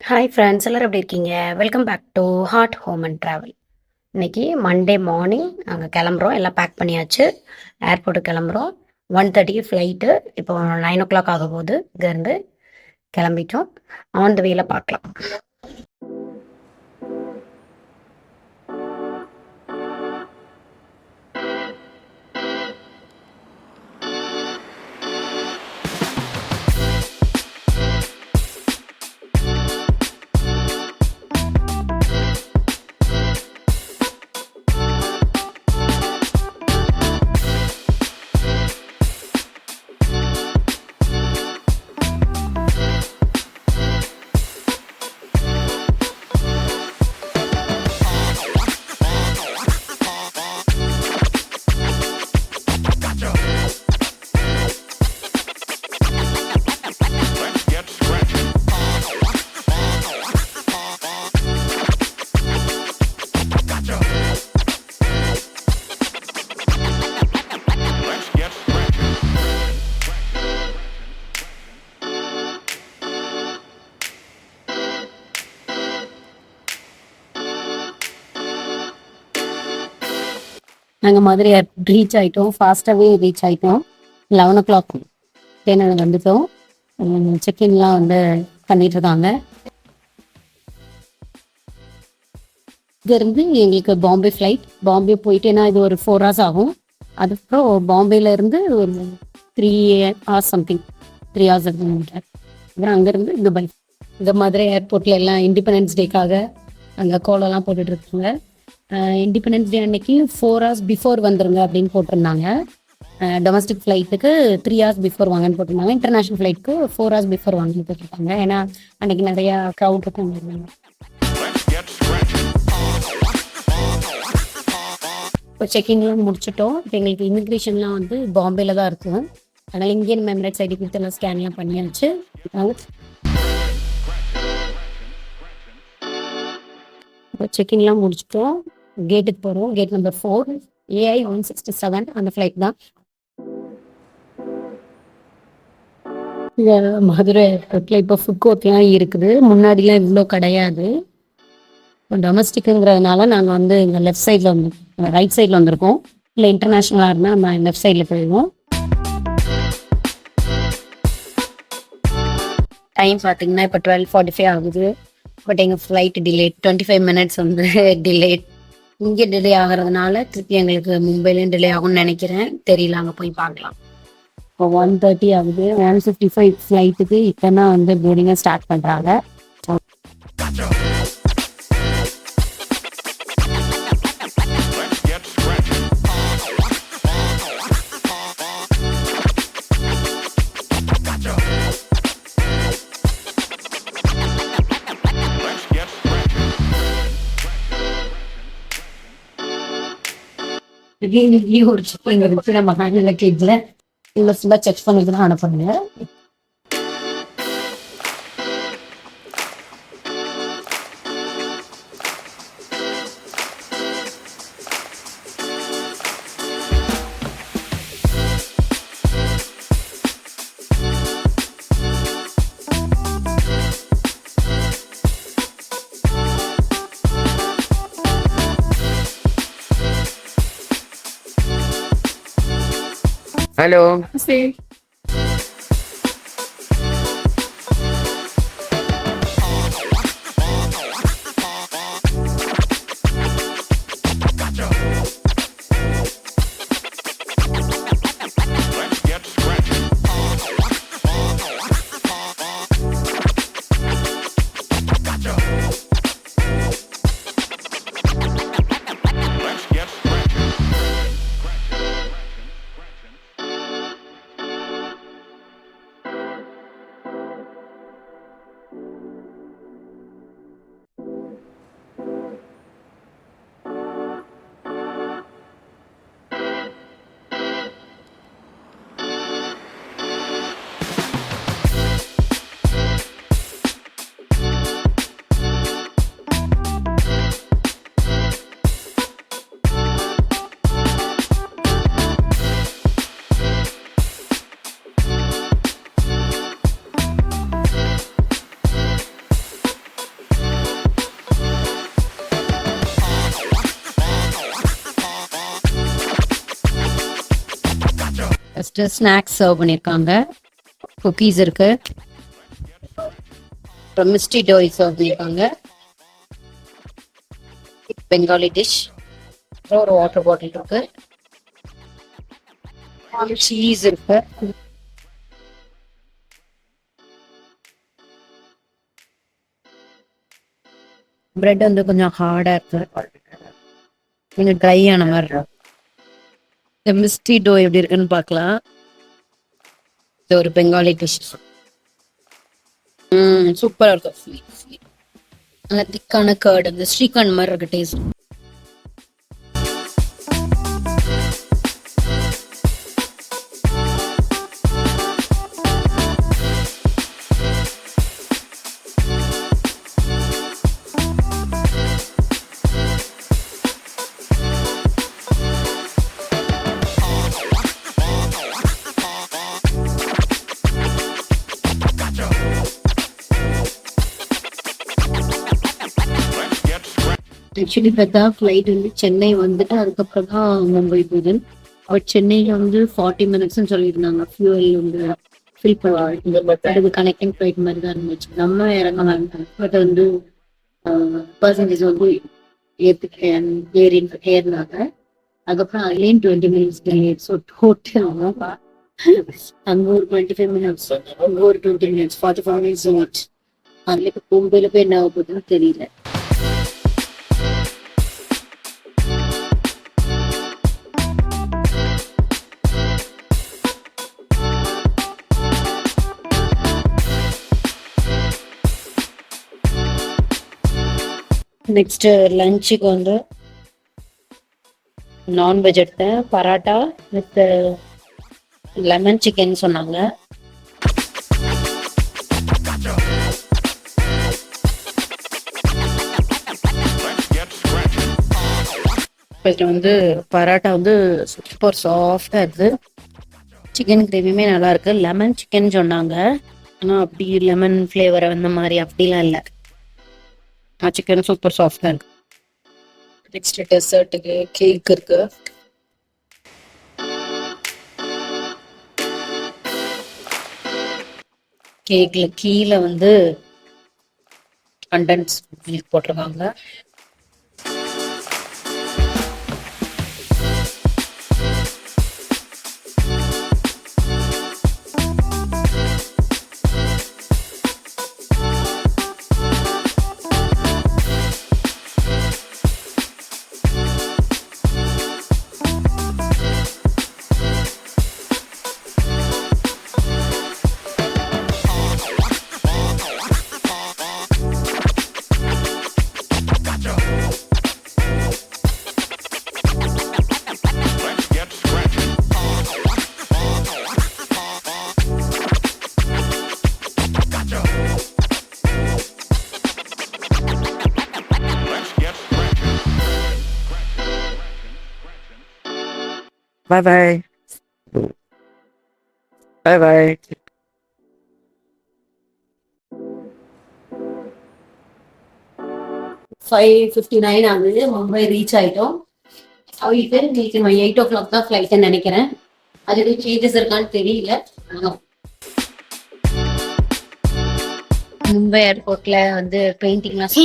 Hi friends, எல்லோரும் எப்படி இருக்கீங்க? Welcome back to Heart Home and Travel. இன்னைக்கு மண்டே மார்னிங் நாங்கள் கிளம்புறோம். எல்லாம் பேக் பண்ணியாச்சு. ஏர்போர்ட்டுக்கு கிளம்புறோம். 1:30 ஃப்ளைட்டு. இப்போ 9 o'clock ஆக போகுது. இங்கேருந்து கிளம்பிட்டோம். ஆன் த வேல பார்க்கலாம். நாங்கள் மதுரை ரீச் ஆகிட்டோம். ஃபாஸ்ட்டாகவே ரீச் ஆகிட்டோம். 11 o'clock ட்ரெயினில் வந்துட்டோம். செக்இன்லாம் பண்ணிட்டு இருக்காங்க. இங்கேருந்து எங்களுக்கு பாம்பே ஃப்ளைட். பாம்பே போயிட்டு ஏன்னா இது ஒரு 4 hours ஆகும். அதுக்கப்புறம் பாம்பேலேருந்து ஒரு 3 hours சம்திங் 3 hours நினைக்கிறேன். அப்புறம் அங்கேருந்து துபாய். இந்த மதுரை ஏர்போர்ட்டில் எல்லாம் இண்டிபெண்டன்ஸ் டேக்காக அங்கே கோலம்லாம் போட்டுட்டு இருக்காங்க. இண்டிபெண்டன்ஸ் டே அன்னைக்கு 4 hours பிஃபோர் வந்துருங்க அப்படின்னு போட்டிருந்தாங்க. டொமஸ்டிக் ஃப்ளைட்டுக்கு 3 hours பிஃபோர் வாங்கன்னு போட்டிருந்தாங்க. இன்டர்நேஷ்னல் ஃப்ளைட்டுக்கு 4 hours பிஃபோர் வாங்கன்னு போட்டிருக்காங்க. ஏன்னா அன்னைக்கு நிறையா க்ரௌட் இருக்கும். இப்போ செக்கிங்லாம் முடிச்சிட்டோம். இப்போ எங்களுக்கு இமிக்ரேஷன்லாம் பாம்பேல தான் இருக்கும். அதனால் இந்தியன் எமிரேட்ஸ் ஐடி கொடுத்தெல்லாம் ஸ்கேன்லாம் பண்ணியாச்சு. இப்போ செக்கிங்லாம் முடிச்சிட்டோம். கேட்டுக்கு போகிறோம். கேட் நம்பர் 4 AI 167 அந்த ஃப்ளைட் தான். இந்த மதுரை ஏர்போர்ட்டில் இப்போ ஃபுட் கோர்ட்லாம் இருக்குது. முன்னாடிலாம் இவ்வளோ கிடையாது. இப்போ டொமஸ்டிக்குங்கிறதுனால நாங்கள் இங்கே லெஃப்ட் சைடில் ரைட் சைடில் வந்திருக்கோம். இல்லை இன்டர்நேஷ்னலாக இருந்தால் நம்ம லெஃப்ட் சைடில் போயிடுவோம். டைம் பார்த்தீங்கன்னா இப்போ 12:45 ஆகுது. பட் எங்கள் ஃப்ளைட் டிலேட் 25 minutes டிலேட். இங்கே டிலே ஆகிறதுனால திருப்பி எங்களுக்கு மும்பைலையும் டிலே ஆகும்னு நினைக்கிறேன். தெரியல, அங்கே போய் பார்க்கலாம். இப்போ 1:30 ஆகுது. 1:55 ஃப்ளைட்டுக்கு இப்போ தான் போர்டிங்கை ஸ்டார்ட் பண்ணுறாங்க. ஒரு செக் இருக்கு நம்ம ஹேண்ட் லக்கேஜில் இவ்வளோ ஃபுல்லாக செக் பண்ணிட்டு தான் அனுப்புங்க. Hello. சரி. நெக்ஸ்ட் ஸ்நாக்ஸ் சர்வ் பண்ணியிருக்காங்க. குக்கீஸ் இருக்கு, அப்புறம் மிஸ்டி டோய் சர்வ் பண்ணியிருக்காங்க, பெங்காலி டிஷ், அப்புறம் ஒரு வாட்டர் பாட்டில் இருக்கு, சீஸ் இருக்கு. பிரெட் வந்து கொஞ்சம் ஹார்டா இருக்கு, கொஞ்சம் ட்ரை ஆன மாதிரி இருக்கு. இந்த மிஸ்டி டோ எப்படி இருக்குன்னு பார்க்கலாம். இது ஒரு பெங்காலி டிஷ். சூப்பரா இருக்கும். நல்ல திக்கான கர்ட், அந்த ஸ்ரீகண்ட் மாதிரி இருக்கு டேஸ்ட். ஆக்சுவலி பார்த்தா ஃப்ளைட் வந்து சென்னை வந்துட்டு அதுக்கப்புறம் தான் மும்பை போகுது. பட் சென்னையில் வந்து 40 மினிட்ஸ்ன்னு சொல்லியிருந்தாங்க. ஃபியூவல் வந்து ஃபில் பண்ணுவாங்க. அது கனெக்டிங் ஃப்ளைட் மாதிரி தான் இருந்துச்சு. நம்ம இறங்க வேண்டாம், பட் வந்து பர்சன்டேஜ் வந்து ஏறினாங்க. அதுக்கப்புறம் அதுலேயும் 20 மினிட்ஸ் டிலே. ஸோ டோட்டல் அங்கே ஒரு 25 மினிட்ஸ், அங்கே ஒரு 20 மினிட்ஸ், 45 மினிட்ஸ் ஆச்சு. அதில் இப்போ மும்பையில் போய் என்ன ஆக போகுதுன்னு தெரியல. நெக்ஸ்ட் லஞ்சுக்கு வந்து நான்வெஜ் எடுத்தேன். பராட்டா வித் லெமன் சிக்கன் சொன்னாங்க. வந்து பராட்டா வந்து சூப்பர் சாஃப்டா இருக்கு. சிக்கன் கிரேவியுமே நல்லா இருக்கு. லெமன் சிக்கன் சொன்னாங்க, ஆனா அப்படி லெமன் ஃபிளேவர் அந்த மாதிரி அப்படிலாம் இல்லை. சிக்கன் சூப்பர் சாஃப்டா இருக்கு. நெக்ஸ்ட் டெசர்ட்டுக்கு கேக் இருக்கு. கேக்ல கீழே வந்து கண்டென்ஸ் மில்க் போட்டிருக்காங்க. Bye bye. Bye bye. $5:59 ஆகுது. மும்பை ரீச் ஆயிட்டோம். அவங்களுக்கு இன்னைக்கு 8 o'clock தான் ஃப்ளைட்னு நினைக்கிறேன். அது எதுவும் சேஞ்சஸ் இருக்கான்னு தெரியல. மும்பை ஏர்போர்ட்ல வந்து பெயிண்டிங்லாம்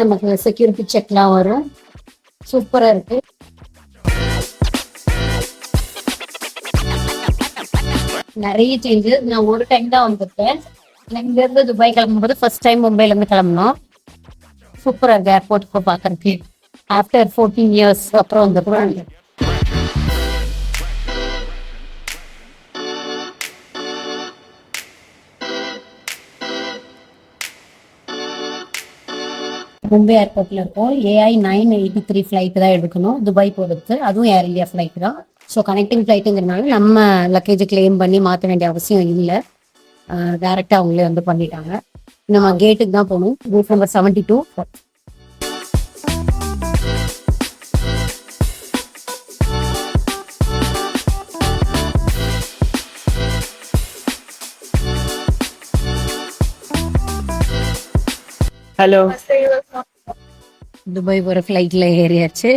நமக்கு செக்யூரிட்டி செக்லாம் வரும். சூப்பரா இருக்கு. நிறைய சேஞ்சஸ். நான் ஒரு டைம் தான் வந்திருக்கேன். இங்க இருந்து துபாய் கிளம்பும்போது ஃபர்ஸ்ட் டைம் மும்பைல இருந்து கிளம்பணும். சூப்பரா இருக்கு ஏர்போர்ட் பாக்குறதுக்கு. ஆஃப்டர் 14 years அப்புறம் வந்து மும்பை ஏர்போர்ட்ல இருக்கும். AI 983 ஃபிளைட் தான் எடுக்கணும் துபாய் போகிறதுக்கு. அதுவும் ஏர் இந்தியா ஃபிளைட் தான். ஸோ கனெக்டிங் ஃபிளைட்டுங்கிறதுனால நம்ம லக்கேஜ் கிளைம் பண்ணி மாற்ற வேண்டிய அவசியம் இல்லை. டைரெக்டாக அவங்களே வந்து பண்ணிட்டாங்க. நம்ம கேட்டுக்கு தான் போகணும். Gate number 72. ஹலோ. துபாய் போகிற ஃப்ளைட்டில் ஏறியாச்சு.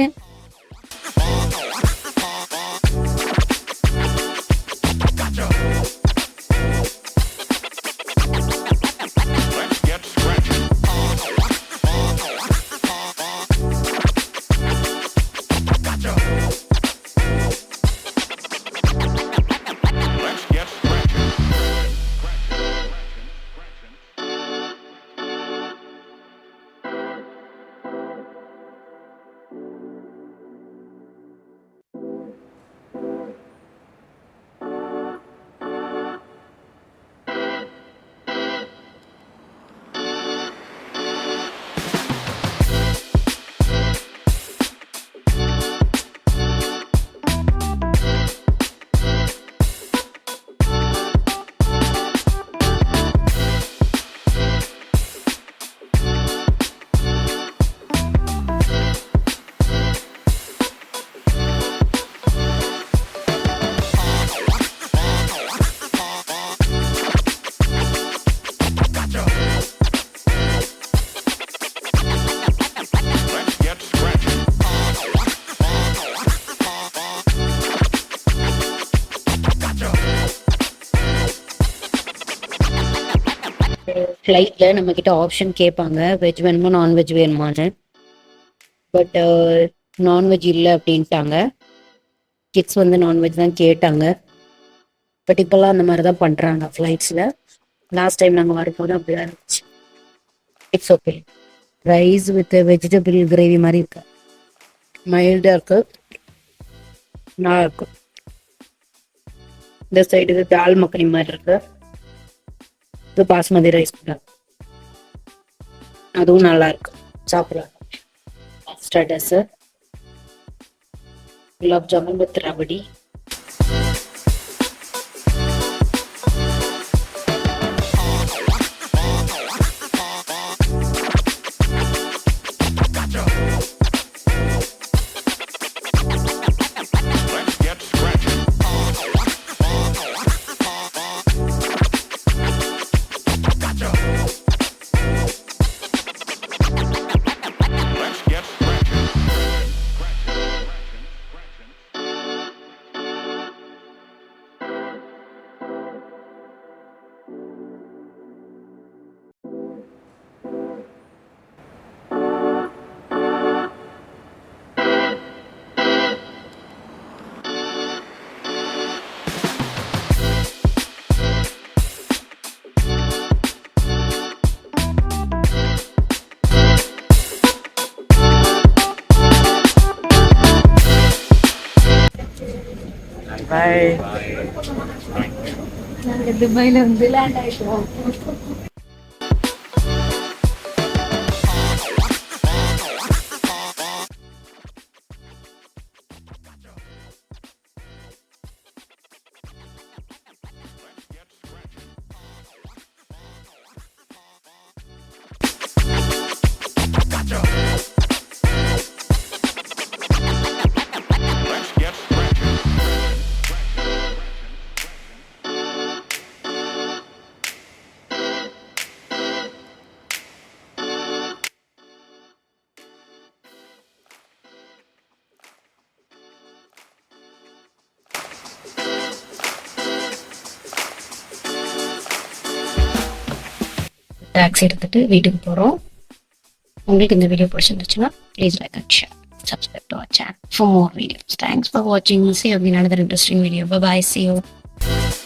ஃப்ளைட்டில் நம்மக்கிட்ட ஆப்ஷன் கேட்பாங்க, வெஜ் வேணுமா நான்வெஜ் வேணுமான்னு. பட் நான்வெஜ் இல்லை அப்படின்ட்டாங்க. கிட்ஸ் வந்து நான்வெஜ் தான் கேட்டாங்க. பட் இப்போல்லாம் அந்த மாதிரி தான் பண்ணுறாங்க ஃப்ளைட்ஸில். லாஸ்ட் டைம் நாங்கள் வரும்போது அப்படிதான் இருந்துச்சு. It's okay. Rice with vegetable gravy மாதிரி இருக்கு, மைல்டாக இருக்கு, நல்லா இருக்கு. இந்த சைடு இது தால் மக்கனி மாதிரி இருக்கு. இது பாஸ்மதி ரைஸ் கூட, அதுவும் நல்லா இருக்கு, சாப்பிடலாம். Starters gulab jamun with rabdi. பாய். நாங்கள் துபாயில் வந்து லேண்ட் ஆகிட்டோம். டாக்ஸி எடுத்துட்டு வீட்டுக்கு போகிறோம். உங்களுக்கு இந்த வீடியோ பிடிச்சிருந்துச்சுன்னா please like and share, subscribe to our channel for more videos. Thanks for watching. See you again another interesting video. Bye bye. See you.